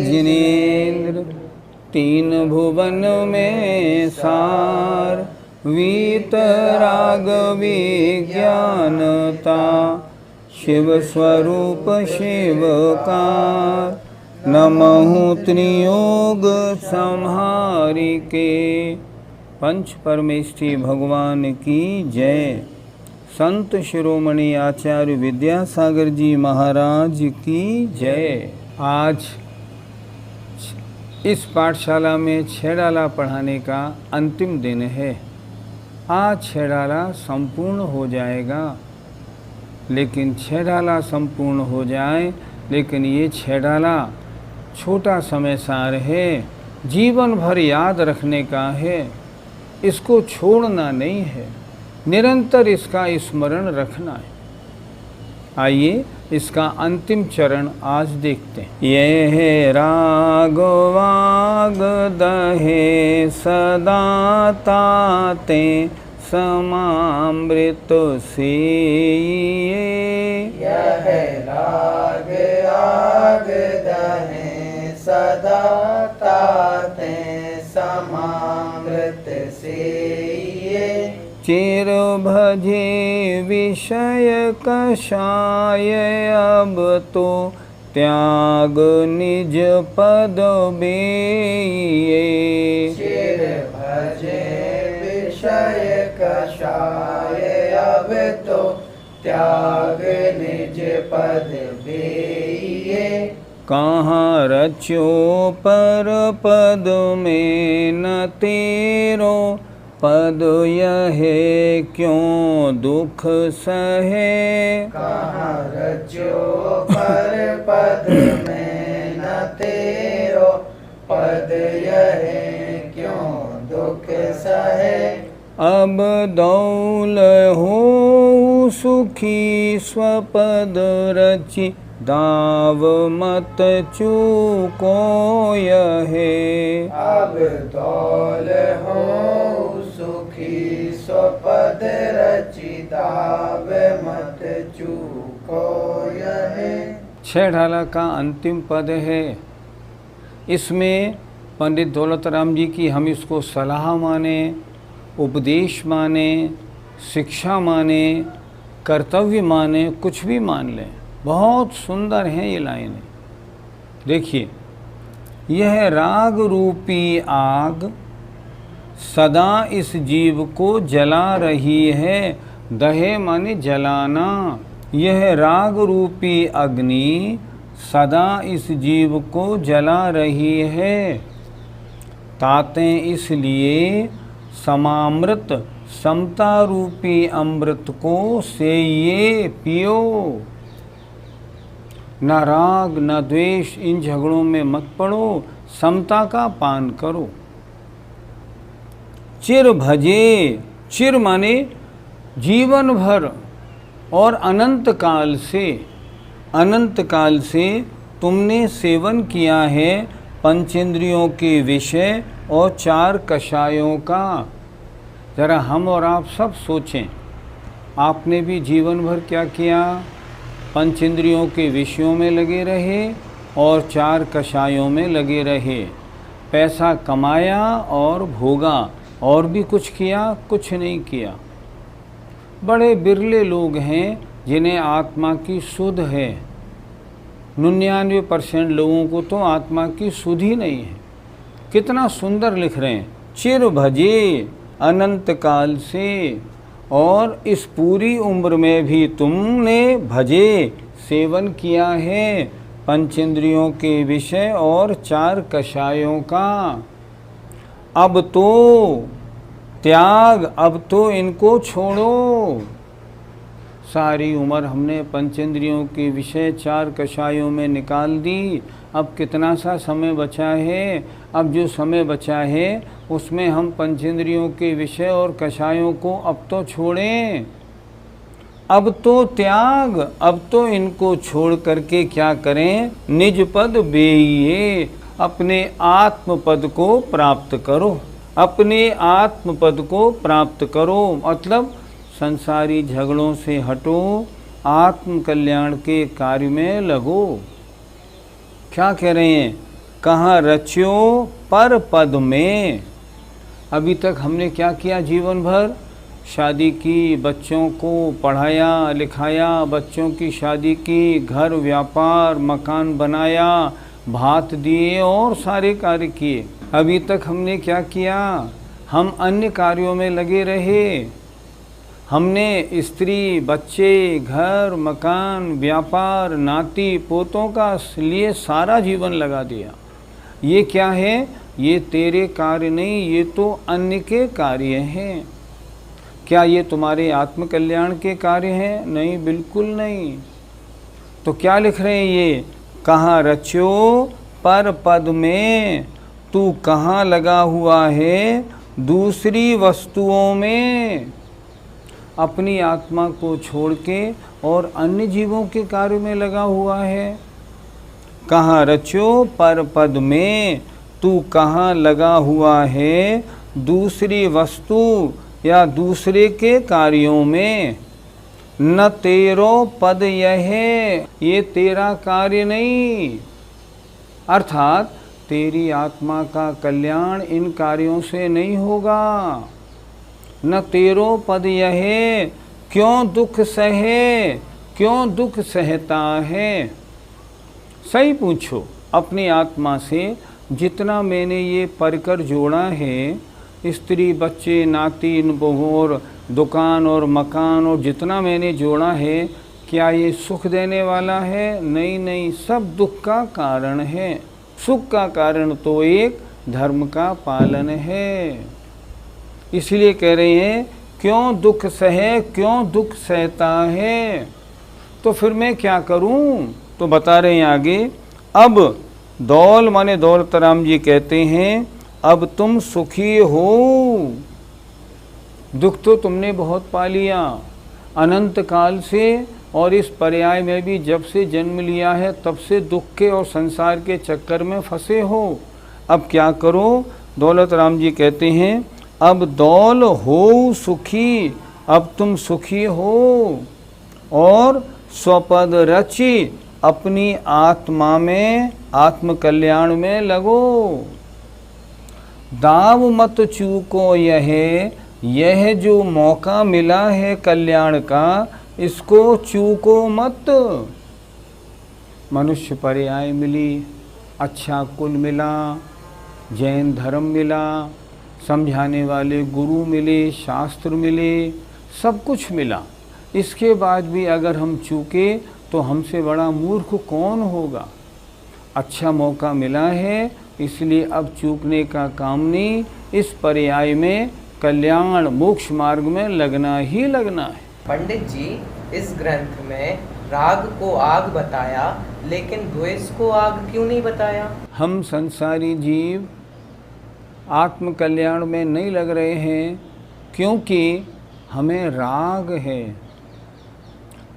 जिनेन्द्र तीन भुवन में सार, वीतराग विज्ञानता, शिव स्वरूप शिवकार, नमहु त्रियोग संहारिके। पंच परमेष्ठी भगवान की जय। संत शिरोमणि आचार्य विद्यासागर जी महाराज की जय। आज इस पाठशाला में छेड़ाला पढ़ाने का अंतिम दिन है। आज छेड़ाला संपूर्ण हो जाएगा, लेकिन छेड़ाला संपूर्ण हो जाए, लेकिन ये छेड़ाला छोटा समय सार है, जीवन भर याद रखने का है, इसको छोड़ना नहीं है, निरंतर इसका स्मरण रखना है। आइए इसका अंतिम चरण आज देखते हैं। ये है राग वाग दहे सदा ताते समामृत से। यह राग आग दहे सदा ताते समामृत से। चिर भजे विषय कषाय, अब तो त्याग निज पद बेये। चिर भजे विषय कषाय, अब तो त्याग निज पद बेये। कहाँ रच्यो पर पद में न तेरो, पद यह क्यों दुख सहे। कहाँ रच्यो पर पद में न तेरो, पद यह क्यों दुख सहे। अब दौल हो सुखी स्वपद रचि, दाव मत चूको यहे। अब दौल हो सुखी स्वपद रचि, दाव मत चूको यहे। छेड़ाला का अंतिम पद है। इसमें पंडित दौलत राम जी की हम इसको सलाह माने, उपदेश माने, शिक्षा माने, कर्तव्य माने, कुछ भी मान लें, बहुत सुंदर हैं ये लाइनें। देखिए, यह राग रूपी आग सदा इस जीव को जला रही है। दहे माने जलाना। यह राग रूपी अग्नि सदा इस जीव को जला रही है। ताते इसलिए समामृत समता रूपी अमृत को सेइये, पियो। न राग न द्वेष, इन झगड़ों में मत पड़ो, समता का पान करो। चिर भजे, चिर माने जीवन भर और अनंत काल से, अनंत काल से तुमने सेवन किया है पंचेंद्रियों के विषय और चार कषायों का। जरा हम और आप सब सोचें, आपने भी जीवन भर क्या किया? पंचेंद्रियों के विषयों में लगे रहे और चार कषायों में लगे रहे। पैसा कमाया और भोगा, और भी कुछ किया? कुछ नहीं किया। बड़े बिरले लोग हैं जिन्हें आत्मा की सुध है। 99% लोगों को तो आत्मा की सुध ही नहीं है। कितना सुंदर लिख रहे हैं, चिर भजे अनंत काल से, और इस पूरी उम्र में भी तुमने भजे सेवन किया है पंचेंद्रियों के विषय और चार कषायों का। अब तो त्याग, अब तो इनको छोड़ो। सारी उम्र हमने पंचेंद्रियों के विषय 4 कषायों में निकाल दी। अब कितना सा समय बचा है? अब जो समय बचा है उसमें हम पंचेंद्रियों के विषय और कषायों को अब तो छोड़ें, अब तो त्याग, अब तो इनको छोड़ करके क्या करें? निज पद बेइये, अपने आत्म पद को प्राप्त करो, अपने आत्म पद को प्राप्त करो। मतलब संसारी झगड़ों से हटो, आत्म कल्याण के कार्य में लगो। क्या कह रहे हैं? कहाँ रच्यो पर पद में। अभी तक हमने क्या किया? जीवन भर शादी की, बच्चों को पढ़ाया लिखाया, बच्चों की शादी की, घर व्यापार मकान बनाया, भात दिए और सारे कार्य किए। अभी तक हमने क्या किया? हम अन्य कार्यों में लगे रहे। हमने स्त्री बच्चे घर मकान व्यापार नाती पोतों का लिए सारा जीवन लगा दिया। ये क्या है? ये तेरे कार्य नहीं, ये तो अन्य के कार्य हैं। क्या ये तुम्हारे आत्म कल्याण के कार्य हैं? नहीं, बिल्कुल नहीं। तो क्या लिख रहे हैं ये? कहाँ रच्यो पर पद में, तू कहाँ लगा हुआ है? दूसरी वस्तुओं में। अपनी आत्मा को छोड़ के और अन्य जीवों के कार्य में लगा हुआ है। कहाँ रच्यो पर पद में, तू कहाँ लगा हुआ है? दूसरी वस्तु या दूसरे के कार्यों में। न तेरो पद यह, ये तेरा कार्य नहीं। अर्थात तेरी आत्मा का कल्याण इन कार्यों से नहीं होगा। न तेरो पद यह, क्यों दुख सहे, क्यों दुख सहता है? सही पूछो अपनी आत्मा से। जितना मैंने ये परकर जोड़ा है, स्त्री बच्चे नाती बहू और दुकान और मकान और जितना मैंने जोड़ा है, क्या ये सुख देने वाला है? नहीं नहीं, सब दुख का कारण है। सुख का कारण तो एक धर्म का पालन है। इसलिए कह रहे हैं क्यों दुख सहे, क्यों दुख सहता है? तो फिर मैं क्या करूं? तो बता रहे हैं आगे। अब दौल माने दौलत राम जी कहते हैं, अब तुम सुखी हो। दुख तो तुमने बहुत पा लिया अनंत काल से, और इस पर्याय में भी जब से जन्म लिया है तब से दुख के और संसार के चक्कर में फंसे हो। अब क्या करो? दौलत राम जी कहते हैं, अब दौल हो सुखी, अब तुम सुखी हो और स्वपद रचि, अपनी आत्मा में आत्म कल्याण में लगो। दाव मत चूको यह जो मौका मिला है कल्याण का, इसको चूको मत। मनुष्य पर्याय मिली, अच्छा कुल मिला, जैन धर्म मिला, समझाने वाले गुरु मिले, शास्त्र मिले, सब कुछ मिला। इसके बाद भी अगर हम चूके तो हमसे बड़ा मूर्ख कौन होगा? अच्छा मौका मिला है, इसलिए अब चूकने का काम नहीं। इस पर्याय में कल्याण मोक्ष मार्ग में लगना ही लगना है। पंडित जी, इस ग्रंथ में राग को आग बताया, लेकिन द्वेष को आग क्यों नहीं बताया? हम संसारी जीव आत्म कल्याण में नहीं लग रहे हैं क्योंकि हमें राग है।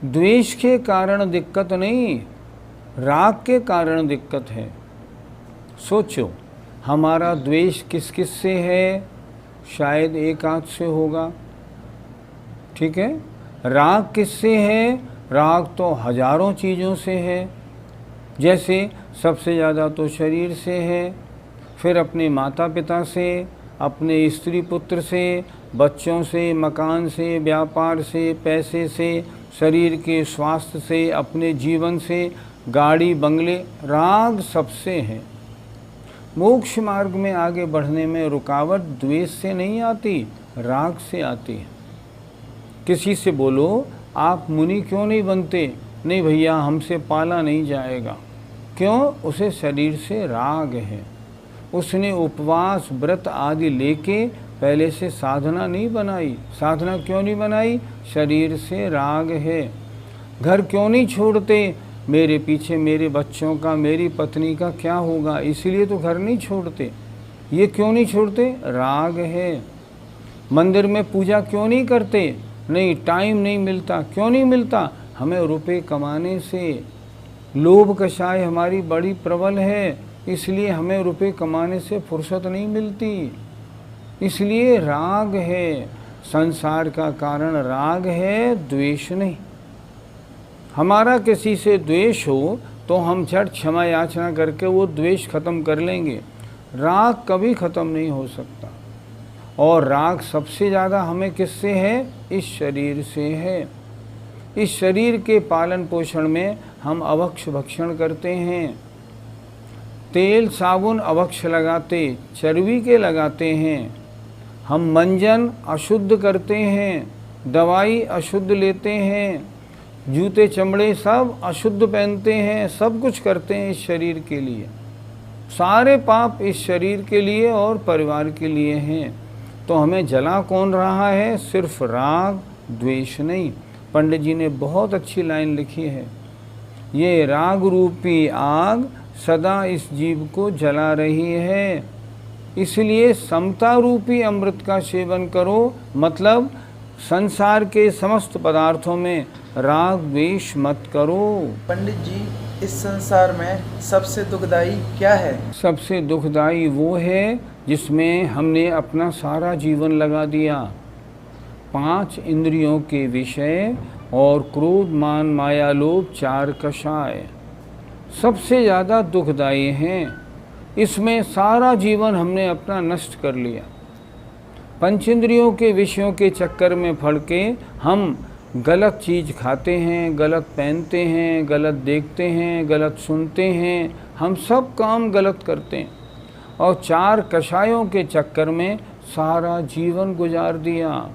द्वेष के कारण दिक्कत नहीं, राग के कारण दिक्कत है। सोचो, हमारा द्वेष किस किस से है? शायद एक आध से होगा, ठीक है। राग किससे है? राग तो हजारों चीज़ों से है। जैसे सबसे ज़्यादा तो शरीर से है, फिर अपने माता पिता से, अपने स्त्री पुत्र से, बच्चों से, मकान से, व्यापार से, पैसे से, शरीर के स्वास्थ्य से, अपने जीवन से, गाड़ी बंगले, राग सबसे है। मोक्ष मार्ग में आगे बढ़ने में रुकावट द्वेष से नहीं आती, राग से आती है। किसी से बोलो आप मुनि क्यों नहीं बनते? नहीं भैया, हमसे पाला नहीं जाएगा। क्यों? उसे शरीर से राग है। उसने उपवास व्रत आदि लेके पहले से साधना नहीं बनाई। साधना क्यों नहीं बनाई? शरीर से राग है। घर क्यों नहीं छोड़ते? मेरे पीछे मेरे बच्चों का, मेरी पत्नी का क्या होगा, इसलिए तो घर नहीं छोड़ते। ये क्यों नहीं छोड़ते? राग है। मंदिर में पूजा क्यों नहीं करते? नहीं, टाइम नहीं मिलता। क्यों नहीं मिलता? हमें रुपए कमाने से लोभ कषाय हमारी बड़ी प्रबल है, इसलिए हमें रुपए कमाने से फुर्सत नहीं मिलती। इसलिए राग है। संसार का कारण राग है, द्वेष नहीं। हमारा किसी से द्वेष हो तो हम झट क्षमा याचना करके वो द्वेष खत्म कर लेंगे। राग कभी खत्म नहीं हो सकता। और राग सबसे ज़्यादा हमें किससे है? इस शरीर से है। इस शरीर के पालन पोषण में हम अभक्ष भक्षण करते हैं। तेल साबुन अभक्ष लगाते, चर्बी के लगाते हैं। हम मंजन अशुद्ध करते हैं, दवाई अशुद्ध लेते हैं, जूते चमड़े सब अशुद्ध पहनते हैं, सब कुछ करते हैं इस शरीर के लिए। सारे पाप इस शरीर के लिए और परिवार के लिए हैं। तो हमें जला कौन रहा है? सिर्फ राग, द्वेष नहीं। पंडित जी ने बहुत अच्छी लाइन लिखी है, ये राग रूपी आग सदा इस जीव को जला रही है। इसलिए समता रूपी अमृत का सेवन करो, मतलब संसार के समस्त पदार्थों में राग द्वेष मत करो। पंडित जी, इस संसार में सबसे दुखदाई क्या है? सबसे दुखदाई वो है जिसमें हमने अपना सारा जीवन लगा दिया। 5 इंद्रियों के विषय और क्रोध मान माया लोभ 4 कषाय सबसे ज़्यादा दुखदाई हैं। इसमें सारा जीवन हमने अपना नष्ट कर लिया। पंचेंद्रियों के विषयों के चक्कर में पड़ के हम गलत चीज़ खाते हैं, गलत पहनते हैं, गलत देखते हैं, गलत सुनते हैं, हम सब काम गलत करते हैं। और 4 कषायों के चक्कर में सारा जीवन गुजार दिया।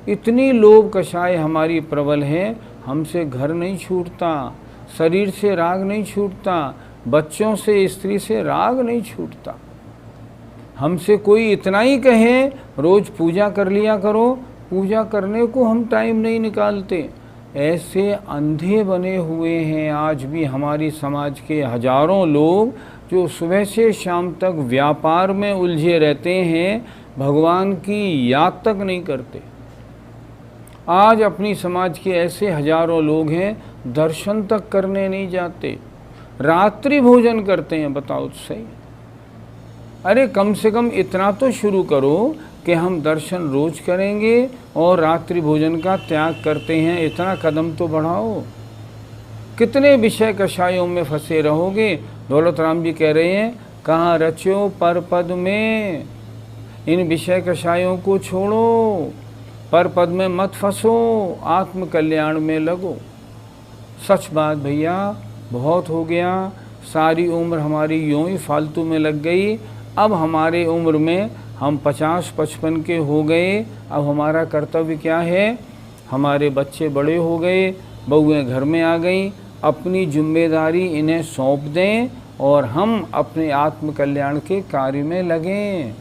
इतनी लोभ कषाय हमारी प्रबल है, हमसे घर नहीं छूटता, शरीर से राग नहीं छूटता, बच्चों से स्त्री से राग नहीं छूटता। हमसे कोई इतना ही कहे रोज़ पूजा कर लिया करो, पूजा करने को हम टाइम नहीं निकालते। ऐसे अंधे बने हुए हैं आज भी हमारी समाज के हजारों लोग, जो सुबह से शाम तक व्यापार में उलझे रहते हैं, भगवान की याद तक नहीं करते। आज अपनी समाज के ऐसे हजारों लोग हैं, दर्शन तक करने नहीं जाते, रात्रि भोजन करते हैं। बताओ तो सही। अरे कम से कम इतना तो शुरू करो कि हम दर्शन रोज करेंगे और रात्रि भोजन का त्याग करते हैं, इतना कदम तो बढ़ाओ। कितने विषय कषायों में फंसे रहोगे? दौलत राम जी कह रहे हैं, कहाँ रचो पर पद में, इन विषय कषायों को छोड़ो, पर पद में मत फंसो, आत्म कल्याण में लगो। सच बात भैया, बहुत हो गया। सारी उम्र हमारी यूं ही फालतू में लग गई। अब हमारे उम्र में हम 50-55 के हो गए। अब हमारा कर्तव्य क्या है? हमारे बच्चे बड़े हो गए, बहुएं घर में आ गई, अपनी जिम्मेदारी इन्हें सौंप दें और हम अपने आत्म कल्याण के कार्य में लगें।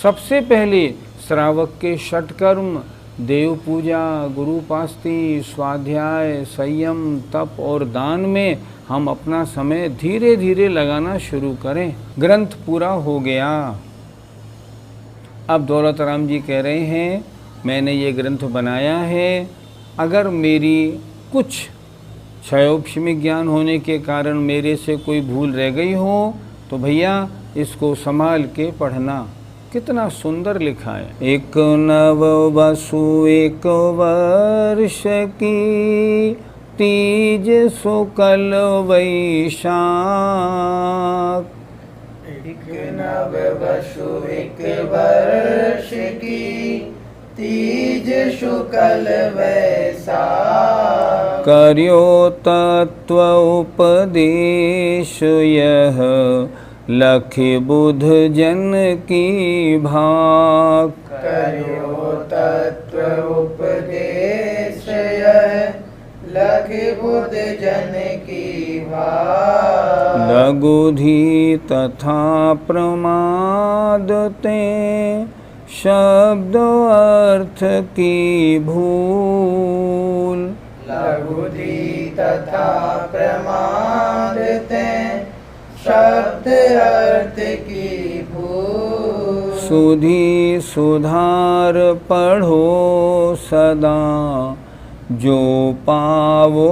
सबसे पहले श्रावक के षटकर्म, देव पूजा, गुरुपास्ति, स्वाध्याय, संयम, तप और दान में हम अपना समय धीरे धीरे लगाना शुरू करें। ग्रंथ पूरा हो गया। अब दौलत राम जी कह रहे हैं, मैंने ये ग्रंथ बनाया है, अगर मेरी कुछ क्षयोक्षमिक ज्ञान होने के कारण मेरे से कोई भूल रह गई हो तो भैया इसको संभाल के पढ़ना। कितना सुंदर लिखा है। एक नव वसु एक वर्ष की, तीज शुक्ल वैशाख। एक नव वसु एक वर्ष की, तीज शुक्ल वैशाख। कर्यो तत्व उपदेश यह, लखि बुध जन की भाग। कर्यो तत्व उपदेश यह, लखि बुध जन की भाग। लघुधि तथा प्रमाद ते, शब्द अर्थ की भूल। लघुधि तथा प्रमाद ते शब्द अर्थ की भूल। सुधि सुधार पढ़ो सदा जो पावो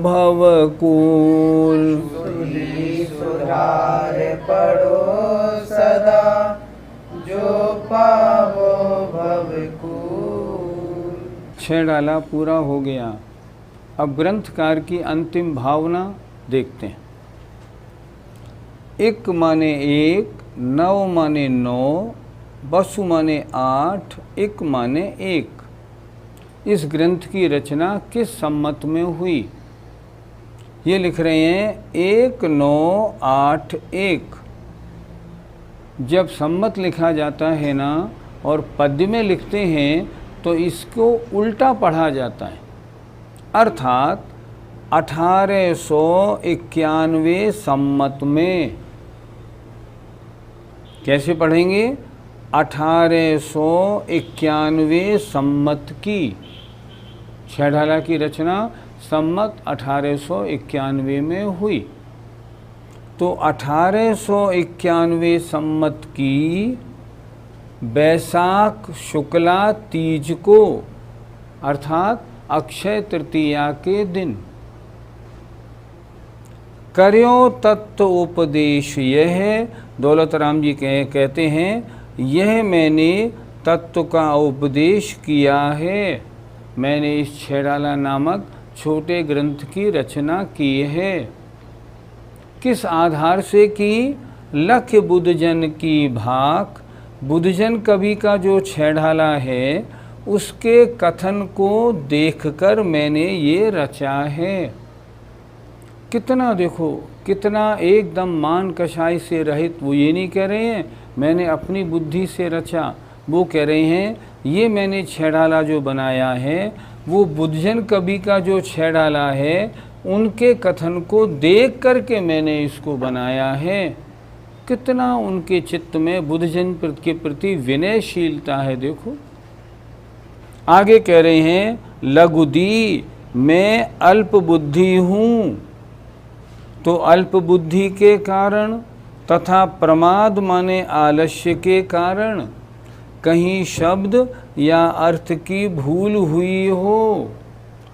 भवकूल। सुधि सुधार पढ़ो सदा जो पावो भवकूल। 6 डाला पूरा हो गया। अब ग्रंथकार की अंतिम भावना देखते हैं। एक माने एक, 9 माने 9, बसु माने 8, एक माने एक। इस ग्रंथ की रचना किस सम्मत में हुई? ये लिख रहे हैं 1981। जब सम्मत लिखा जाता है ना और पद्य में लिखते हैं तो इसको उल्टा पढ़ा जाता है, अर्थात 1891 सम्मत में। कैसे पढ़ेंगे? 1891 सम्मत की। 6 ढाला की रचना सम्मत 1891 में हुई। तो 1891 सम्मत की बैसाख शुक्ला तीज को, अर्थात अक्षय तृतीया के दिन, कर्यो तत्व उपदेश यह, दौलत राम जी कहते हैं यह मैंने तत्व का उपदेश किया है। मैंने इस 6 डाला नामक छोटे ग्रंथ की रचना की है। किस आधार से की? लख्य बुद्धजन की भाक। बुद्धजन कवि का जो 6 ढाला है उसके कथन को देखकर मैंने ये रचा है। कितना देखो, कितना एकदम मान कषाय से रहित। वो ये नहीं कह रहे हैं मैंने अपनी बुद्धि से रचा, वो कह रहे हैं ये मैंने 6 ढाला जो बनाया है वो बुद्धजन कवि का जो 6 ढाला है उनके कथन को देख करके मैंने इसको बनाया है। कितना उनके चित्त में बुद्धजन के प्रति विनयशीलता है। देखो आगे कह रहे हैं लघुदी मैं अल्प बुद्धि हूँ। तो अल्प बुद्धि के कारण तथा प्रमाद माने आलस्य के कारण कहीं शब्द या अर्थ की भूल हुई हो,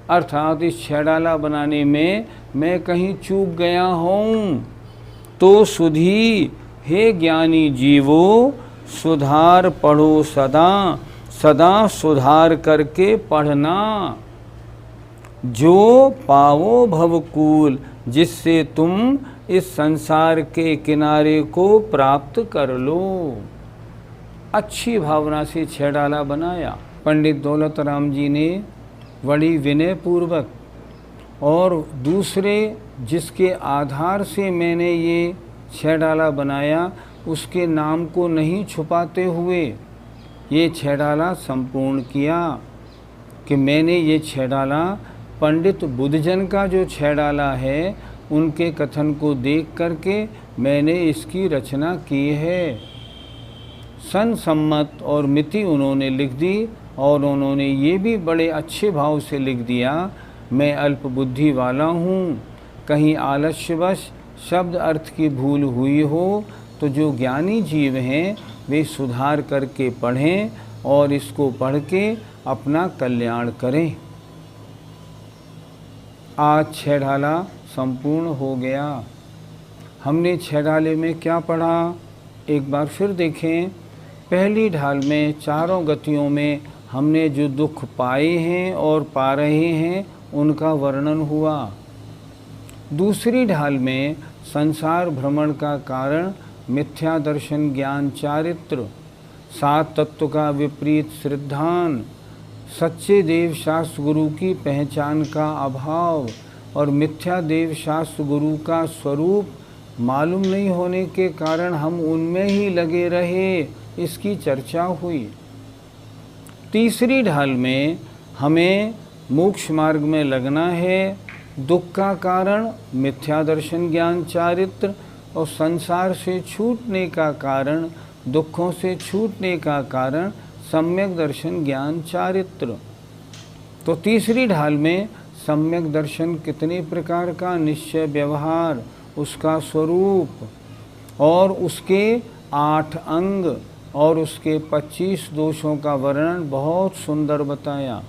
अर्थात इस 6 डाला बनाने में मैं कहीं चूक गया हूँ। तो सुधी हे ज्ञानी जीवो सुधार पढ़ो सदा, सदा सुधार करके पढ़ना। जो पावो भवकूल, जिससे तुम इस संसार के किनारे को प्राप्त कर लो। अच्छी भावना से 6 डाला बनाया पंडित दौलत राम जी ने, बड़ी विनय पूर्वक। और दूसरे जिसके आधार से मैंने ये 6 डाला बनाया उसके नाम को नहीं छुपाते हुए ये 6 डाला संपूर्ण किया कि मैंने ये 6 डाला पंडित बुद्धजन का जो 6 डाला है उनके कथन को देख करके मैंने इसकी रचना की है। सन सम्मत और मिति उन्होंने लिख दी और उन्होंने ये भी बड़े अच्छे भाव से लिख दिया मैं अल्प बुद्धि वाला हूँ। कहीं आलस्यवश शब्द अर्थ की भूल हुई हो तो जो ज्ञानी जीव हैं वे सुधार करके पढ़ें और इसको पढ़ के अपना कल्याण करें। आज 6 ढाला संपूर्ण हो गया। हमने 6 ढाले में क्या पढ़ा एक बार फिर देखें। पहली ढाल में चारों गतियों में हमने जो दुख पाए हैं और पा रहे हैं उनका वर्णन हुआ। दूसरी ढाल में संसार भ्रमण का कारण मिथ्या दर्शन ज्ञान चारित्र, 7 तत्व का विपरीत श्रद्धान, सच्चे देव शास्त्र गुरु की पहचान का अभाव और मिथ्या देव शास्त्र गुरु का स्वरूप मालूम नहीं होने के कारण हम उनमें ही लगे रहे, इसकी चर्चा हुई। तीसरी ढाल में हमें मोक्ष मार्ग में लगना है। दुख का कारण मिथ्या दर्शन ज्ञान चारित्र और संसार से छूटने का कारण, दुखों से छूटने का कारण सम्यक दर्शन ज्ञान चारित्र। तो तीसरी ढाल में सम्यक दर्शन कितने प्रकार का, निश्चय व्यवहार, उसका स्वरूप और उसके 8 अंग और उसके 25 दोषों का वर्णन बहुत सुंदर बताया।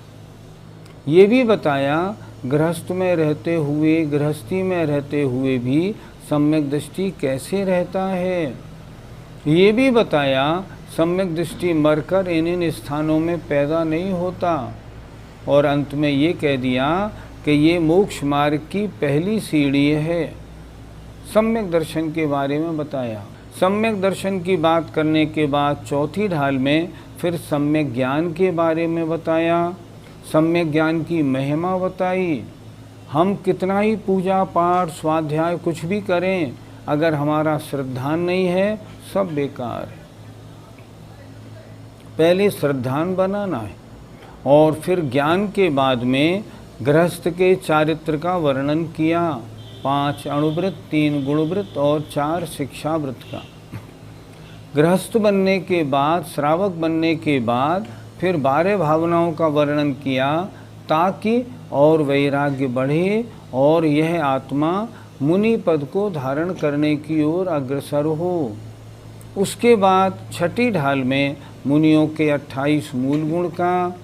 ये भी बताया गृहस्थ में रहते हुए, गृहस्थी में रहते हुए भी सम्यक दृष्टि कैसे रहता है। ये भी बताया सम्यक दृष्टि मरकर इन स्थानों में पैदा नहीं होता। और अंत में ये कह दिया कि ये मोक्ष मार्ग की पहली सीढ़ी है। सम्यक दर्शन के बारे में बताया। सम्यक दर्शन की बात करने के बाद चौथी ढाल में फिर सम्यक ज्ञान के बारे में बताया। सम्यक ज्ञान की महिमा बताई। हम कितना ही पूजा पाठ स्वाध्याय कुछ भी करें, अगर हमारा श्रद्धान नहीं है सब बेकार है। पहले श्रद्धान बनाना है और फिर ज्ञान के बाद में गृहस्थ के चारित्र का वर्णन किया। 5 अणुव्रत, 3 गुणव्रत और 4 शिक्षाव्रत का। गृहस्थ बनने के बाद, श्रावक बनने के बाद फिर 12 भावनाओं का वर्णन किया ताकि और वैराग्य बढ़े और यह आत्मा मुनि पद को धारण करने की ओर अग्रसर हो। उसके बाद छठी ढाल में मुनियों के 28 मूल गुण का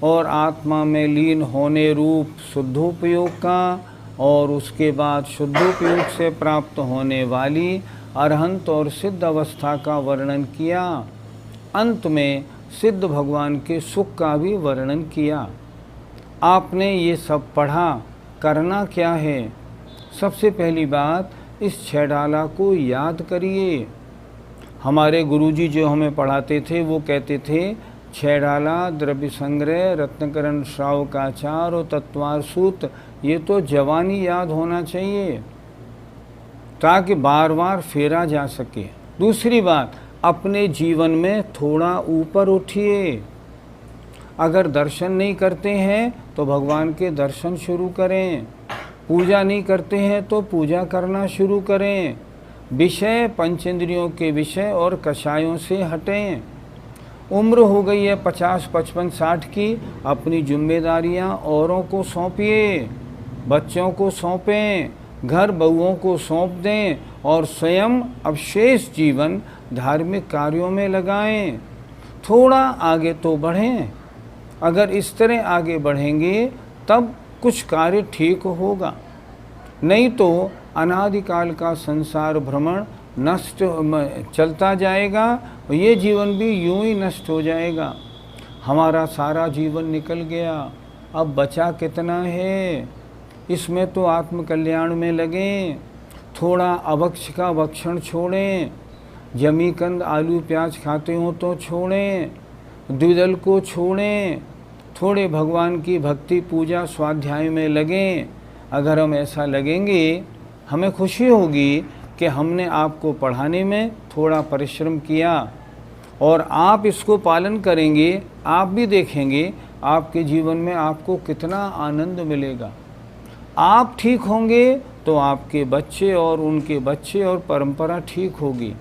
और आत्मा में लीन होने रूप शुद्धोपयोग का और उसके बाद शुद्धोपयोग से प्राप्त होने वाली अरहंत और सिद्ध अवस्था का वर्णन किया। अंत में सिद्ध भगवान के सुख का भी वर्णन किया। आपने ये सब पढ़ा, करना क्या है? सबसे पहली बात, इस 6 डाला को याद करिए। हमारे गुरुजी जो हमें पढ़ाते थे वो कहते थे 6 डाला, द्रव्य संग्रह, रत्नकरण, श्रावकाचार और तत्वार सूत्र, ये तो जवानी याद होना चाहिए ताकि बार बार फेरा जा सके। दूसरी बात, अपने जीवन में थोड़ा ऊपर उठिए। अगर दर्शन नहीं करते हैं तो भगवान के दर्शन शुरू करें। पूजा नहीं करते हैं तो पूजा करना शुरू करें। विषय, पंचेंद्रियों के विषय और कषायों से हटें। उम्र हो गई है 50, 55, 60 की, अपनी जिम्मेदारियां औरों को सौंपिए। बच्चों को सौंपें, घर बहुओं को सौंप दें और स्वयं अवशेष जीवन धार्मिक कार्यों में लगाएं। थोड़ा आगे तो बढ़ें। अगर इस तरह आगे बढ़ेंगे तब कुछ कार्य ठीक होगा, नहीं तो अनादिकाल का संसार भ्रमण नष्ट चलता जाएगा और ये जीवन भी यूं ही नष्ट हो जाएगा। हमारा सारा जीवन निकल गया, अब बचा कितना है? इसमें तो आत्मकल्याण में लगें। थोड़ा अभक्ष का भक्षण छोड़ें। जमीकंद, आलू प्याज खाते हो तो छोड़ें। द्विदल को छोड़ें। थोड़े भगवान की भक्ति पूजा स्वाध्याय में लगें। अगर हम ऐसा लगेंगे हमें खुशी होगी कि हमने आपको पढ़ाने में थोड़ा परिश्रम किया और आप इसको पालन करेंगे। आप भी देखेंगे आपके जीवन में आपको कितना आनंद मिलेगा। आप ठीक होंगे तो आपके बच्चे और उनके बच्चे और परंपरा ठीक होगी।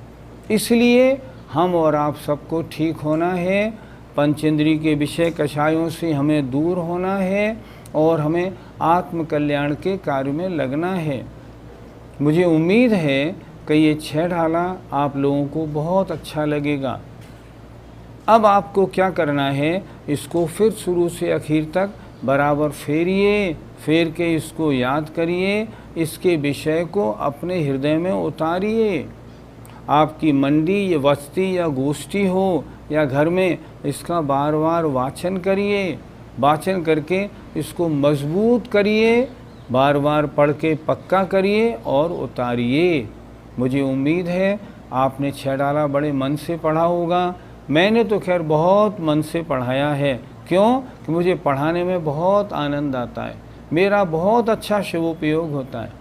इसलिए हम और आप सबको ठीक होना है। पंचेंद्रिय के विषय कषायों से हमें दूर होना है और हमें आत्मकल्याण के कार्य में लगना है। मुझे उम्मीद है कि ये 6 ढाला आप लोगों को बहुत अच्छा लगेगा। अब आपको क्या करना है, इसको फिर शुरू से आखिर तक बराबर फेरिए, फेर के इसको याद करिए, इसके विषय को अपने हृदय में उतारिए। आपकी मंडी या बस्ती या गोष्ठी हो या घर में इसका बार बार वाचन करिए। वाचन करके इसको मजबूत करिए, बार बार पढ़ के पक्का करिए और उतारिए। मुझे उम्मीद है आपने 6 डाला बड़े मन से पढ़ा होगा। मैंने तो खैर बहुत मन से पढ़ाया है। क्यों? कि मुझे पढ़ाने में बहुत आनंद आता है, मेरा बहुत अच्छा शुभोपयोग होता है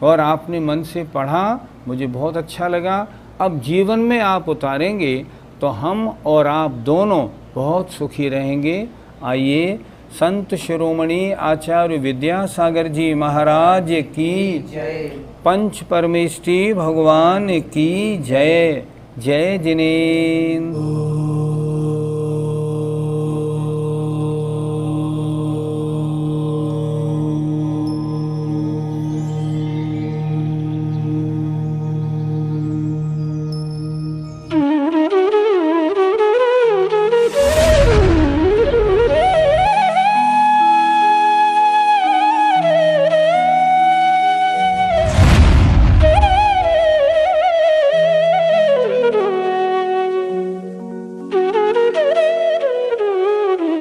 और आपने मन से पढ़ा, मुझे बहुत अच्छा लगा। अब जीवन में आप उतारेंगे तो हम और आप दोनों बहुत सुखी रहेंगे। आइए संत शिरोमणि आचार्य विद्यासागर जी महाराज की जय। पंच परमेष्टि भगवान की जय। जय जिनेन्द्र।